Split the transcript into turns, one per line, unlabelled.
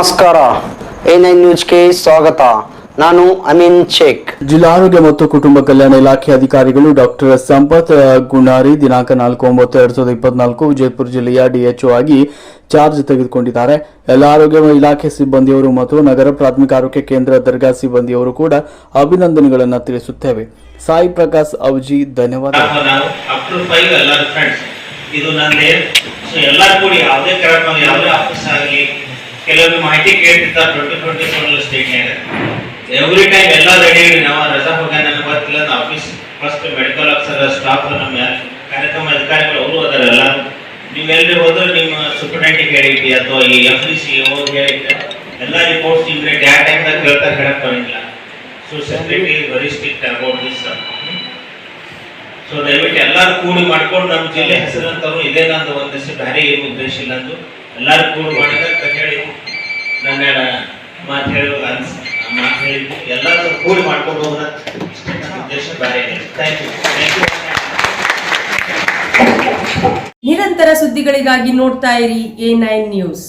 ನಮಸ್ಕಾರ, A9 ನ್ಯೂಸ್ಗೆ ಸ್ವಾಗತ. ನಾನು ಅಮೀನ್ ಶೇಖ್.
ಜಿಲ್ಲಾ ಆರೋಗ್ಯ ಮತ್ತು ಕುಟುಂಬ ಕಲ್ಯಾಣ ಇಲಾಖೆ ಅಧಿಕಾರಿಗಳು ಡಾಕ್ಟರ್ ಸಂಪತ್ ಗುಣಾರಿ ದಿನಾಂಕ 4/9/2024 ವಿಜಯಪುರ ಜಿಲ್ಲೆಯ ಡಿಎಚ್ಒ ಆಗಿ ಚಾರ್ಜ್ ತೆಗೆದುಕೊಂಡಿದ್ದಾರೆ. ಎಲ್ಲ ಆರೋಗ್ಯ ಇಲಾಖೆ ಸಿಬ್ಬಂದಿಯವರು ಮತ್ತು ನಗರ ಪ್ರಾಥಮಿಕ ಆರೋಗ್ಯ ಕೇಂದ್ರ ದರ್ಗಾ ಸಿಬ್ಬಂದಿಯವರು ಕೂಡ ಅಭಿನಂದನೆಗಳನ್ನು ತಿಳಿಸುತ್ತೇವೆ. ಸಾಯಿ ಪ್ರಕಾಶ್ ಅವಜಿ, ಧನ್ಯವಾದ.
ಇದು ನಂದೇ. ಸೊ ಎಲ್ಲರೂ ಕೂಡಿ ಯಾವುದೇ ಕಾರ್ಯಕ್ರಮ ಯಾವುದೇ ಆಫೀಸ್ ಆಗಲಿ ಕೆಲವೊಂದು ಮಾಹಿತಿ ಕೇಳ್ತಿರ್ತಾರೆ 2027 ಸ್ಟೇಟ್ನಾಗ. ಎವ್ರಿ ಟೈಮ್ ಎಲ್ಲ ರೆಡಿ ನಾವು ರಜಾ ಹೋಗ ನನಗೆ ಗೊತ್ತಿಲ್ಲ. Office first medical officer staff ನಮ್ಮ ಕಾರ್ಯಕ್ರಮ ಅಧಿಕಾರಿಗಳು ಅವರು ಅದರ ಎಲ್ಲ ನೀವೆಲ್ಲರೂ ಹೋದ್ರೆ ನಿಮ್ಮ ಸೂಪರ್ಡೆಂಟಿಗೆ ಹೇಳಿದ್ವಿ ಅಥವಾ ಈ FDC ಹೋಗಿ ಹೇಳಿದ್ರೆ ಎಲ್ಲ ರಿಪೋರ್ಟ್ಸ್ ಇಮ್ಮಿಡಿಯೇಟ್ ಯಾವ ಟೈಮ್ದಾಗ ಕೇಳ್ತಾ ಹೇಳಕ್ ಬರೋಂಗಿಲ್ಲ. So secretary very strict about this. So ದಯವಿಟ್ಟು ಎಲ್ಲರೂ ಕೂಡಿ ಮಾಡ್ಕೊಂಡು ನಮ್ಮ ಜಿಲ್ಲೆ ಹೆಸರಂತವ್ರು ಇದೇ ನಂದು ಒಂದಿಷ್ಟು ಬೇರೆ ಏನು ಉದ್ದೇಶ ಇಲ್ಲ ಅಂದು ಎಲ್ಲರೂ ಕೂಡಿ ಮಾಡಿದ ಅಂತ ಹೇಳಿ ನನ್ನ ಮಾತು ಹೇಳಿದ್ದು ಎಲ್ಲರೂ ಕೂಡಿ ಮಾಡ್ಕೊಂಡು ಹೋಗೋಣ ಉದ್ದೇಶ ಬೇರೆ ಇಲ್ಲ. Thank you.
ನಿರಂತರ ಸುದ್ದಿಗಳಿಗಾಗಿ ನೋಡ್ತಾ ಇರಿ A9 ನ್ಯೂಸ್.